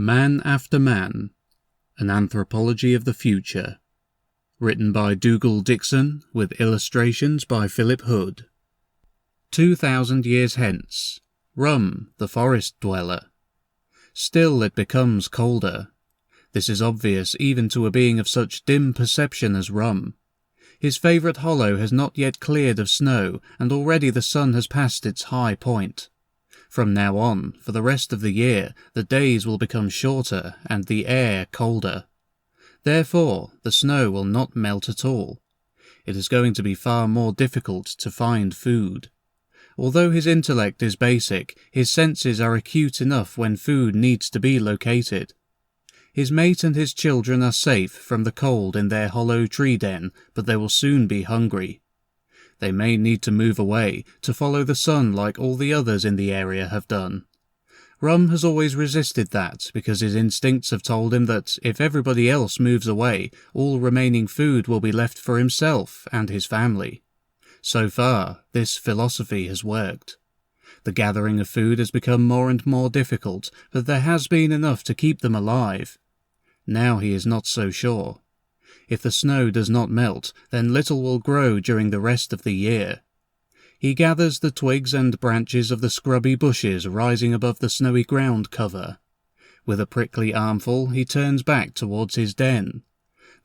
Man After Man, An Anthropology of the Future. Written by Dougal Dixon, with illustrations by Philip Hood. 2,000 years hence, Rum, the forest dweller. Still it becomes colder. This is obvious even to a being of such dim perception as Rum. His favourite hollow has not yet cleared of snow, and already the sun has passed its high point. From now on, for the rest of the year, the days will become shorter and the air colder. Therefore, the snow will not melt at all. It is going to be far more difficult to find food. Although his intellect is basic, his senses are acute enough when food needs to be located. His mate and his children are safe from the cold in their hollow tree den, but they will soon be hungry. They may need to move away, to follow the sun like all the others in the area have done. Rum has always resisted that, because his instincts have told him that if everybody else moves away, all remaining food will be left for himself and his family. So far, this philosophy has worked. The gathering of food has become more and more difficult, but there has been enough to keep them alive. Now he is not so sure. If the snow does not melt, then little will grow during the rest of the year. He gathers the twigs and branches of the scrubby bushes rising above the snowy ground cover. With a prickly armful, he turns back towards his den.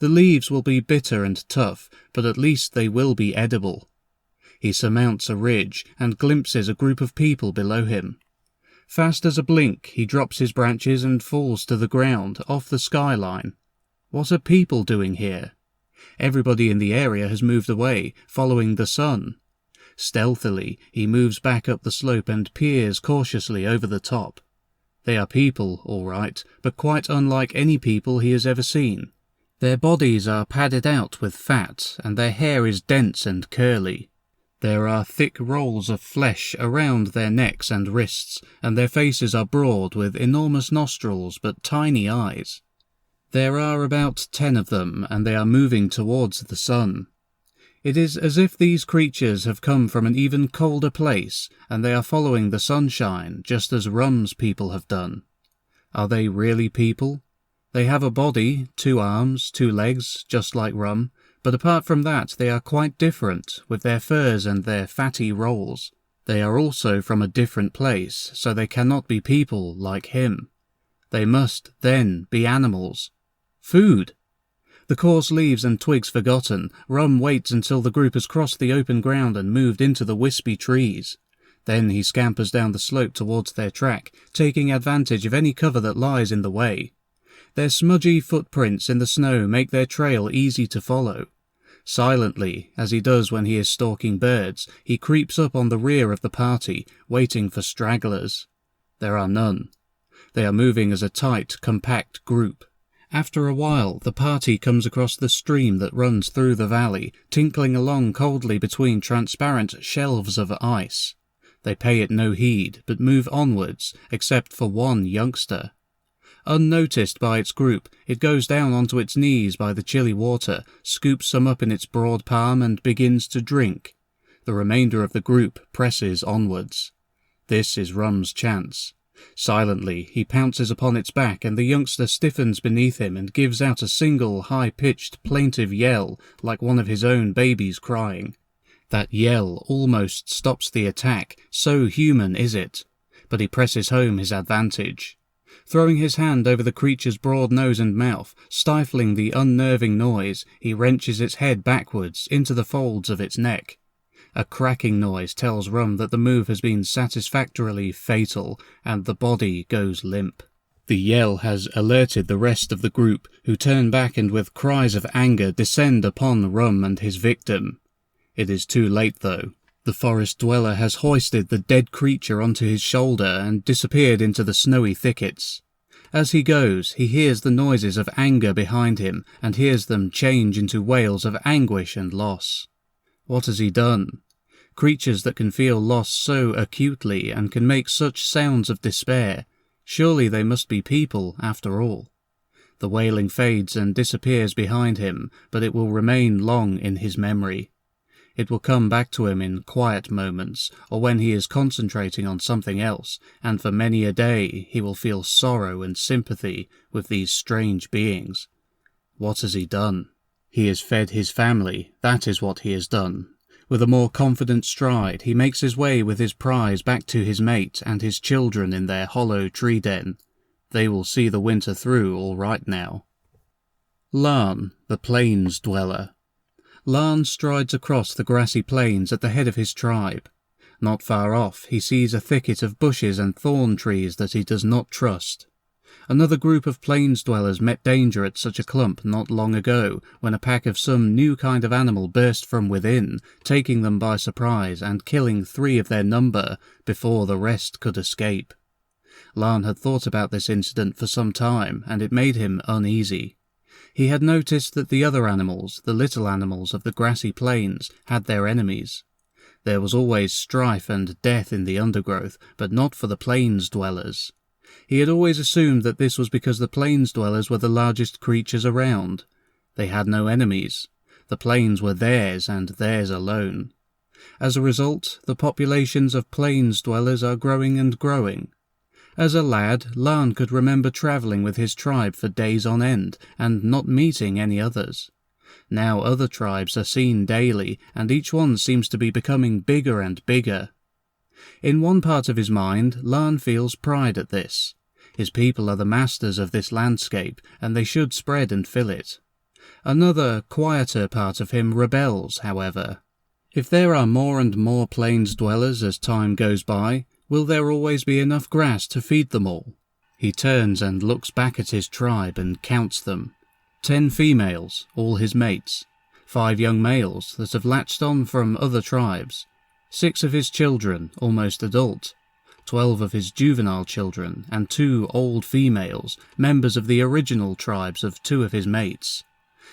The leaves will be bitter and tough, but at least they will be edible. He surmounts a ridge and glimpses a group of people below him. Fast as a blink, he drops his branches and falls to the ground, off the skyline. What are people doing here? Everybody in the area has moved away, following the sun. Stealthily, he moves back up the slope and peers cautiously over the top. They are people, all right, but quite unlike any people he has ever seen. Their bodies are padded out with fat, and their hair is dense and curly. There are thick rolls of flesh around their necks and wrists, and their faces are broad with enormous nostrils but tiny eyes. There are about 10 of them, and they are moving towards the sun. It is as if these creatures have come from an even colder place, and they are following the sunshine, just as Rum's people have done. Are they really people? They have a body, 2 arms, 2 legs, just like Rum, but apart from that they are quite different, with their furs and their fatty rolls. They are also from a different place, so they cannot be people like him. They must, then, be animals. Food! The coarse leaves and twigs forgotten, Rum waits until the group has crossed the open ground and moved into the wispy trees. Then he scampers down the slope towards their track, taking advantage of any cover that lies in the way. Their smudgy footprints in the snow make their trail easy to follow. Silently, as he does when he is stalking birds, he creeps up on the rear of the party, waiting for stragglers. There are none. They are moving as a tight, compact group. After a while, the party comes across the stream that runs through the valley, tinkling along coldly between transparent shelves of ice. They pay it no heed, but move onwards, except for one youngster. Unnoticed by its group, it goes down onto its knees by the chilly water, scoops some up in its broad palm and begins to drink. The remainder of the group presses onwards. This is Rum's chance. Silently, he pounces upon its back, and the youngster stiffens beneath him and gives out a single high-pitched plaintive yell, like one of his own babies crying. That yell almost stops the attack, so human is it. But he presses home his advantage. Throwing his hand over the creature's broad nose and mouth, stifling the unnerving noise, he wrenches its head backwards into the folds of its neck. A cracking noise tells Rum that the move has been satisfactorily fatal, and the body goes limp. The yell has alerted the rest of the group, who turn back and with cries of anger descend upon Rum and his victim. It is too late, though. The forest dweller has hoisted the dead creature onto his shoulder and disappeared into the snowy thickets. As he goes, he hears the noises of anger behind him, and hears them change into wails of anguish and loss. What has he done? Creatures that can feel loss so acutely and can make such sounds of despair, surely they must be people after all. The wailing fades and disappears behind him, but it will remain long in his memory. It will come back to him in quiet moments, or when he is concentrating on something else, and for many a day he will feel sorrow and sympathy with these strange beings. What has he done? He has fed his family, that is what he has done. With a more confident stride, he makes his way with his prize back to his mate and his children in their hollow tree den. They will see the winter through all right now. Larn, the plains dweller. Larn strides across the grassy plains at the head of his tribe. Not far off, he sees a thicket of bushes and thorn trees that he does not trust. Another group of plains dwellers met danger at such a clump not long ago, when a pack of some new kind of animal burst from within, taking them by surprise and killing 3 of their number before the rest could escape. Larn had thought about this incident for some time, and it made him uneasy. He had noticed that the other animals, the little animals of the grassy plains, had their enemies. There was always strife and death in the undergrowth, but not for the plains dwellers. He had always assumed that this was because the plains dwellers were the largest creatures around. They had no enemies. The plains were theirs and theirs alone. As a result, the populations of plains dwellers are growing and growing. As a lad, Larn could remember travelling with his tribe for days on end, and not meeting any others. Now other tribes are seen daily, and each one seems to be becoming bigger and bigger. In one part of his mind, Larn feels pride at this. His people are the masters of this landscape, and they should spread and fill it. Another, quieter part of him rebels, however. If there are more and more plains dwellers as time goes by, will there always be enough grass to feed them all? He turns and looks back at his tribe and counts them. 10 females, all his mates. 5 young males that have latched on from other tribes. 6 of his children, almost adult. 12 of his juvenile children, and 2 old females, members of the original tribes of 2 of his mates.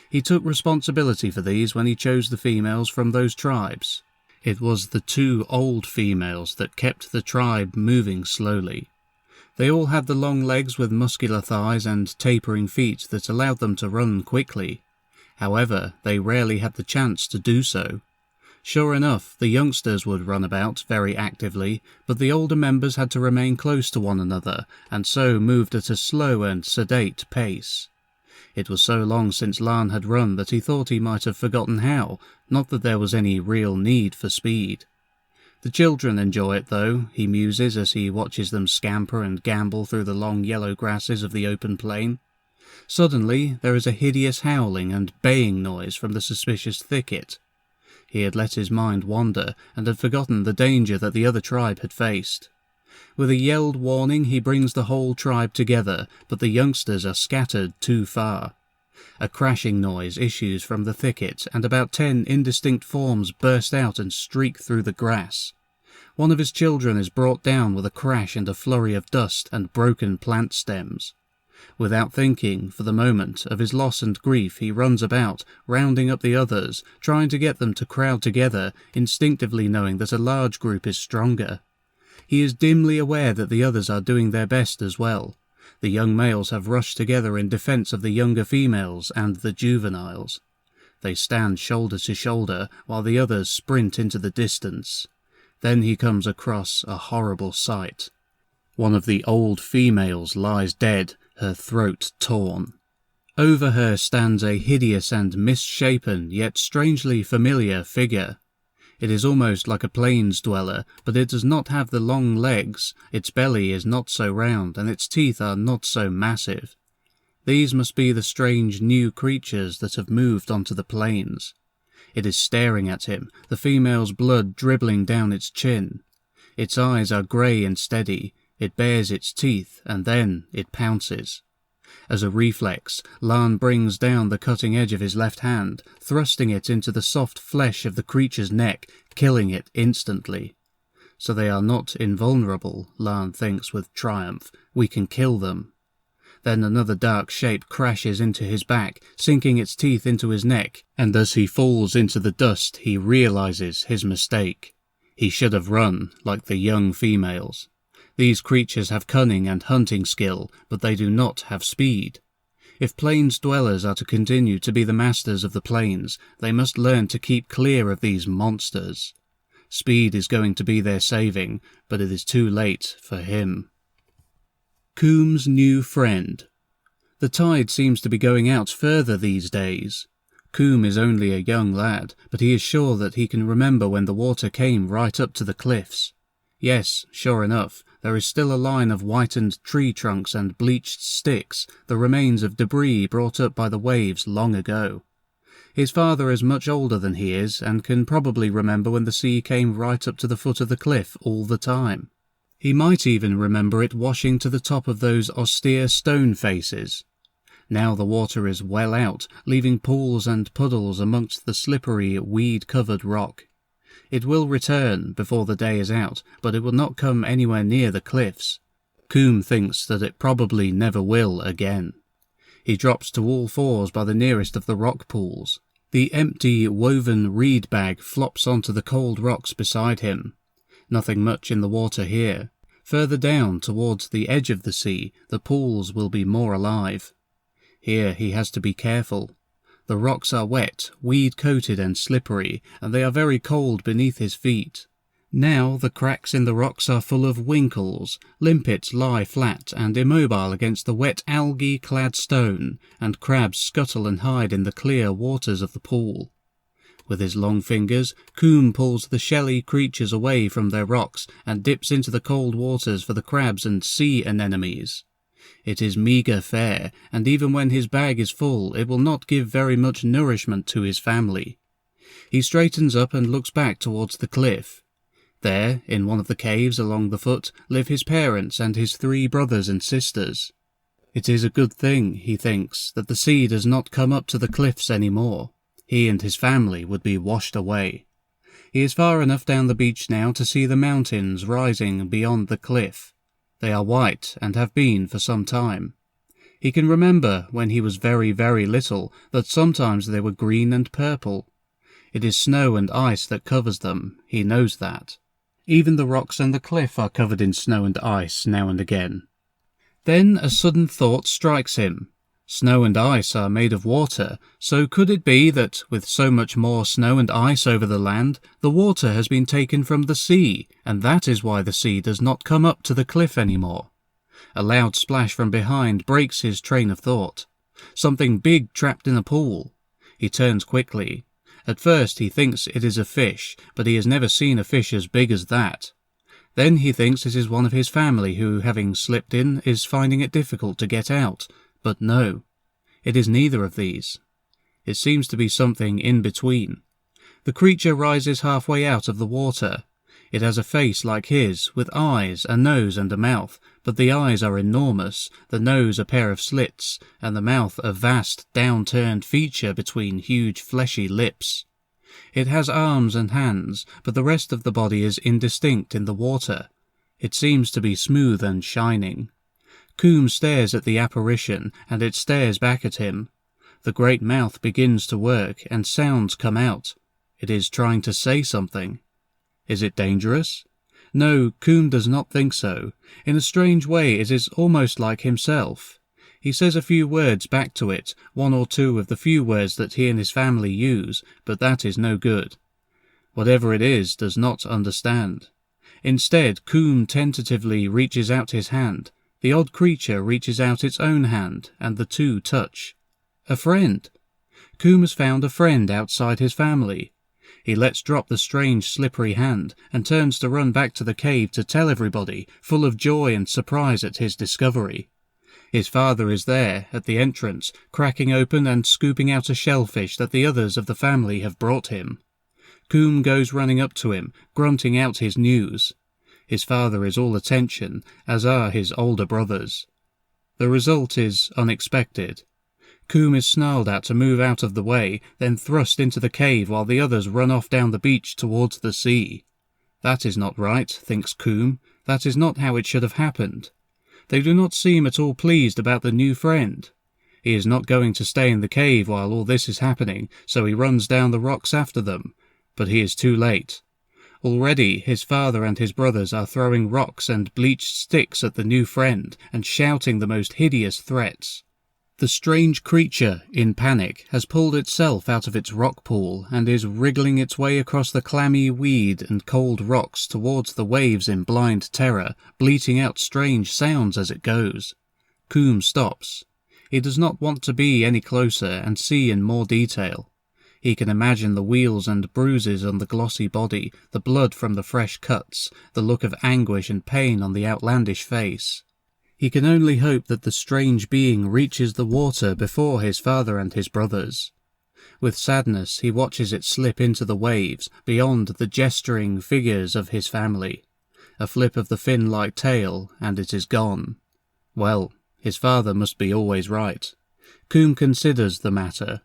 He took responsibility for these when he chose the females from those tribes. It was the 2 old females that kept the tribe moving slowly. They all had the long legs with muscular thighs and tapering feet that allowed them to run quickly. However, they rarely had the chance to do so. Sure enough, the youngsters would run about very actively, but the older members had to remain close to one another, and so moved at a slow and sedate pace. It was so long since Larn had run that he thought he might have forgotten how, not that there was any real need for speed. The children enjoy it though, he muses as he watches them scamper and gambol through the long yellow grasses of the open plain. Suddenly there is a hideous howling and baying noise from the suspicious thicket. He had let his mind wander and had forgotten the danger that the other tribe had faced. With a yelled warning he brings the whole tribe together, but the youngsters are scattered too far. A crashing noise issues from the thicket, and about 10 indistinct forms burst out and streak through the grass. One of his children is brought down with a crash and a flurry of dust and broken plant stems. Without thinking, for the moment, of his loss and grief, he runs about, rounding up the others, trying to get them to crowd together, instinctively knowing that a large group is stronger. He is dimly aware that the others are doing their best as well. The young males have rushed together in defence of the younger females and the juveniles. They stand shoulder to shoulder, while the others sprint into the distance. Then he comes across a horrible sight. One of the old females lies dead, her throat torn. Over her stands a hideous and misshapen, yet strangely familiar figure. It is almost like a plains dweller, but it does not have the long legs, its belly is not so round, and its teeth are not so massive. These must be the strange new creatures that have moved onto the plains. It is staring at him, the female's blood dribbling down its chin. Its eyes are grey and steady, it bares its teeth, and then it pounces. As a reflex, Larn brings down the cutting edge of his left hand, thrusting it into the soft flesh of the creature's neck, killing it instantly. So they are not invulnerable, Larn thinks with triumph. We can kill them. Then another dark shape crashes into his back, sinking its teeth into his neck, and as he falls into the dust he realizes his mistake. He should have run, like the young females. These creatures have cunning and hunting skill, but they do not have speed. If plains dwellers are to continue to be the masters of the plains, they must learn to keep clear of these monsters. Speed is going to be their saving, but it is too late for him. Coomb's new friend. The tide seems to be going out further these days. Coomb is only a young lad, but he is sure that he can remember when the water came right up to the cliffs. Yes, sure enough, there is still a line of whitened tree trunks and bleached sticks, the remains of debris brought up by the waves long ago. His father is much older than he is, and can probably remember when the sea came right up to the foot of the cliff all the time. He might even remember it washing to the top of those austere stone faces. Now the water is well out, leaving pools and puddles amongst the slippery, weed-covered rock. It will return before the day is out, but it will not come anywhere near the cliffs. Coomb thinks that it probably never will again. He drops to all fours by the nearest of the rock pools. The empty, woven reed bag flops onto the cold rocks beside him. Nothing much in the water here. Further down, towards the edge of the sea, the pools will be more alive. Here he has to be careful. The rocks are wet, weed-coated and slippery, and they are very cold beneath his feet. Now the cracks in the rocks are full of winkles. Limpets lie flat and immobile against the wet algae-clad stone, and crabs scuttle and hide in the clear waters of the pool. With his long fingers, Coomb pulls the shelly creatures away from their rocks and dips into the cold waters for the crabs and sea anemones. It is meagre fare, and even when his bag is full, it will not give very much nourishment to his family. He straightens up and looks back towards the cliff. There, in one of the caves along the foot, live his parents and his 3 brothers and sisters. It is a good thing, he thinks, that the sea does not come up to the cliffs any more. He and his family would be washed away. He is far enough down the beach now to see the mountains rising beyond the cliff. They are white and have been for some time. He can remember, when he was very, very little, that sometimes they were green and purple. It is snow and ice that covers them, he knows that. Even the rocks and the cliff are covered in snow and ice now and again. Then a sudden thought strikes him. Snow and ice are made of water, so could it be that, with so much more snow and ice over the land, the water has been taken from the sea, and that is why the sea does not come up to the cliff any more? A loud splash from behind breaks his train of thought. Something big trapped in a pool. He turns quickly. At first he thinks it is a fish, but he has never seen a fish as big as that. Then he thinks it is one of his family who, having slipped in, is finding it difficult to get out. But no, it is neither of these. It seems to be something in between. The creature rises halfway out of the water. It has a face like his, with eyes, a nose and a mouth, but the eyes are enormous, the nose a pair of slits, and the mouth a vast, down-turned feature between huge fleshy lips. It has arms and hands, but the rest of the body is indistinct in the water. It seems to be smooth and shining. Coomb stares at the apparition, and it stares back at him. The great mouth begins to work, and sounds come out. It is trying to say something. Is it dangerous? No, Coomb does not think so. In a strange way it is almost like himself. He says a few words back to it, 1 or 2 of the few words that he and his family use, but that is no good. Whatever it is does not understand. Instead, Coomb tentatively reaches out his hand. The odd creature reaches out its own hand, and the 2 touch. A friend! Coomb has found a friend outside his family. He lets drop the strange slippery hand, and turns to run back to the cave to tell everybody, full of joy and surprise at his discovery. His father is there, at the entrance, cracking open and scooping out a shellfish that the others of the family have brought him. Coomb goes running up to him, grunting out his news. His father is all attention, as are his older brothers. The result is unexpected. Coomb is snarled at to move out of the way, then thrust into the cave while the others run off down the beach towards the sea. That is not right, thinks Coomb. That is not how it should have happened. They do not seem at all pleased about the new friend. He is not going to stay in the cave while all this is happening, so he runs down the rocks after them. But he is too late. Already his father and his brothers are throwing rocks and bleached sticks at the new friend and shouting the most hideous threats. The strange creature, in panic, has pulled itself out of its rock pool and is wriggling its way across the clammy weed and cold rocks towards the waves in blind terror, bleating out strange sounds as it goes. Coomb stops. He does not want to be any closer and see in more detail. He can imagine the wheals and bruises on the glossy body, the blood from the fresh cuts, the look of anguish and pain on the outlandish face. He can only hope that the strange being reaches the water before his father and his brothers. With sadness he watches it slip into the waves, beyond the gesturing figures of his family. A flip of the fin-like tail, and it is gone. Well, his father must be always right. Coomb considers the matter.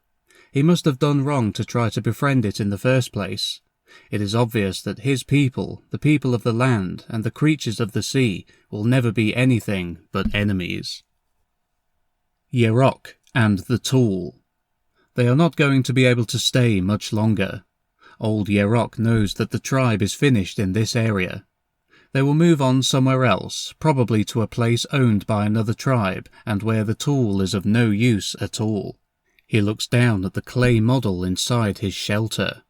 He must have done wrong to try to befriend it in the first place. It is obvious that his people, the people of the land, and the creatures of the sea, will never be anything but enemies. Yerock and the Tool. They are not going to be able to stay much longer. Old Yerock knows that the tribe is finished in this area. They will move on somewhere else, probably to a place owned by another tribe, and where the tool is of no use at all. He looks down at the clay model inside his shelter.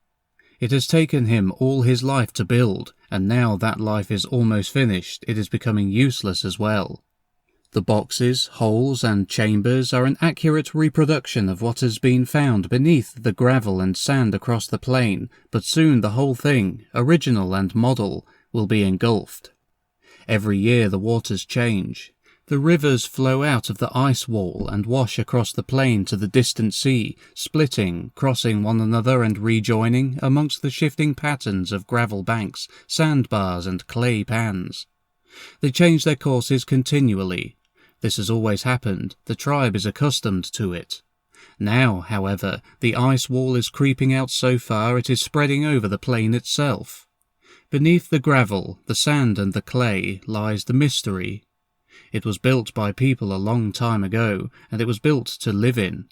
It has taken him all his life to build, and now that life is almost finished, it is becoming useless as well. The boxes, holes, and chambers are an accurate reproduction of what has been found beneath the gravel and sand across the plain, but soon the whole thing, original and model, will be engulfed. Every year the waters change. The rivers flow out of the ice wall and wash across the plain to the distant sea, splitting, crossing one another and rejoining amongst the shifting patterns of gravel banks, sandbars and clay pans. They change their courses continually. This has always happened. The tribe is accustomed to it. Now, however, the ice wall is creeping out so far it is spreading over the plain itself. Beneath the gravel, the sand and the clay lies the mystery. It was built by people a long time ago, and it was built to live in.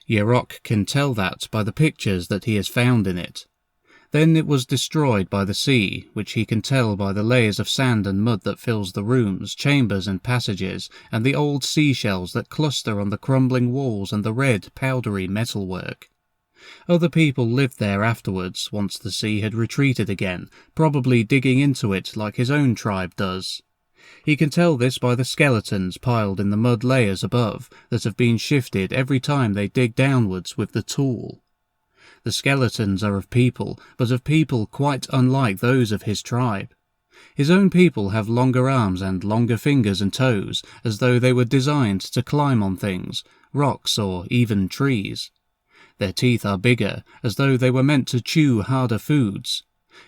Yerock can tell that by the pictures that he has found in it. Then it was destroyed by the sea, which he can tell by the layers of sand and mud that fills the rooms, chambers and passages, and the old seashells that cluster on the crumbling walls and the red, powdery metalwork. Other people lived there afterwards, once the sea had retreated again, probably digging into it like his own tribe does. He can tell this by the skeletons piled in the mud layers above, that have been shifted every time they dig downwards with the tool. The skeletons are of people, but of people quite unlike those of his tribe. His own people have longer arms and longer fingers and toes, as though they were designed to climb on things, rocks or even trees. Their teeth are bigger, as though they were meant to chew harder foods.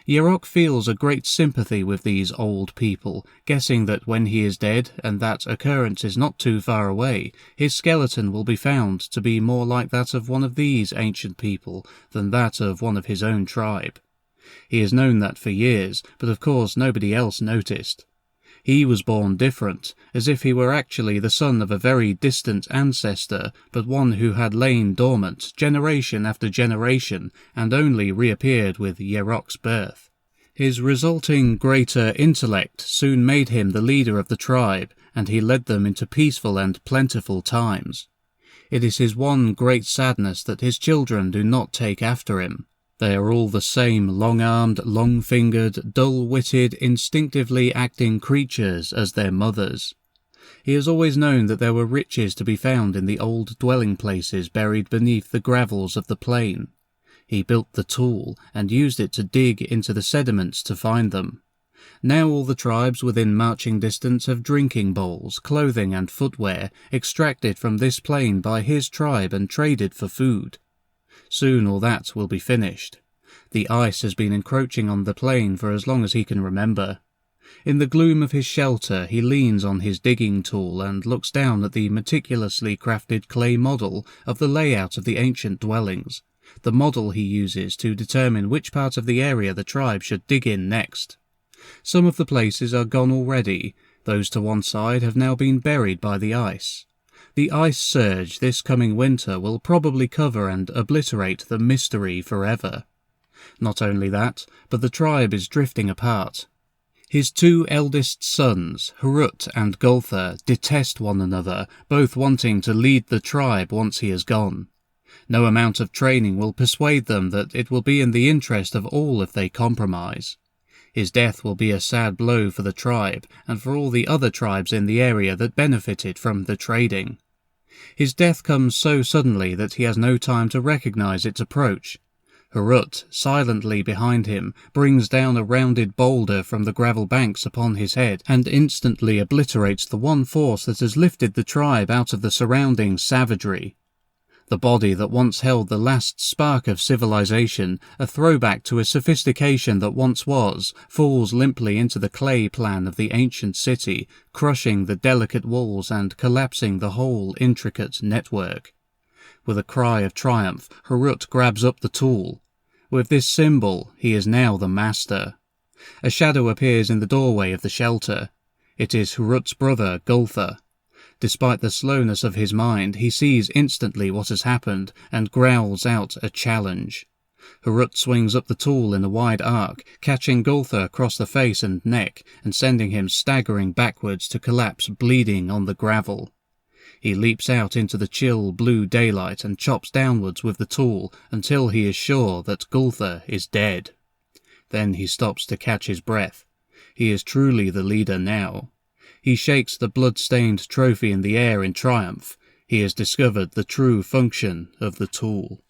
Yerock feels a great sympathy with these old people, guessing that when he is dead, and that occurrence is not too far away, his skeleton will be found to be more like that of one of these ancient people than that of one of his own tribe. He has known that for years, but of course nobody else noticed. He was born different, as if he were actually the son of a very distant ancestor, but one who had lain dormant generation after generation and only reappeared with Yerock's birth. His resulting greater intellect soon made him the leader of the tribe, and he led them into peaceful and plentiful times. It is his one great sadness that his children do not take after him. They are all the same long-armed, long-fingered, dull-witted, instinctively acting creatures as their mothers. He has always known that there were riches to be found in the old dwelling-places buried beneath the gravels of the plain. He built the tool, and used it to dig into the sediments to find them. Now all the tribes within marching distance have drinking bowls, clothing and footwear, extracted from this plain by his tribe and traded for food. Soon all that will be finished. The ice has been encroaching on the plain for as long as he can remember. In the gloom of his shelter he leans on his digging tool and looks down at the meticulously crafted clay model of the layout of the ancient dwellings, the model he uses to determine which part of the area the tribe should dig in next. Some of the places are gone already, those to one side have now been buried by the ice. The ice surge this coming winter will probably cover and obliterate the mystery forever. Not only that, but the tribe is drifting apart. His two eldest sons, Heorot and Gulther, detest one another, both wanting to lead the tribe once he is gone. No amount of training will persuade them that it will be in the interest of all if they compromise. His death will be a sad blow for the tribe and for all the other tribes in the area that benefited from the trading. His death comes so suddenly that he has no time to recognize its approach. Heorot, silently behind him, brings down a rounded boulder from the gravel banks upon his head and instantly obliterates the one force that has lifted the tribe out of the surrounding savagery. The body that once held the last spark of civilization, a throwback to a sophistication that once was, falls limply into the clay plan of the ancient city, crushing the delicate walls and collapsing the whole intricate network. With a cry of triumph, Heorot grabs up the tool. With this symbol, he is now the master. A shadow appears in the doorway of the shelter. It is Heorot's brother, Gulther. Despite the slowness of his mind, he sees instantly what has happened and growls out a challenge. Heorot swings up the tool in a wide arc, catching Gulther across the face and neck and sending him staggering backwards to collapse bleeding on the gravel. He leaps out into the chill blue daylight and chops downwards with the tool until he is sure that Gulther is dead. Then he stops to catch his breath. He is truly the leader now. He shakes the blood-stained trophy in the air in triumph. He has discovered the true function of the tool.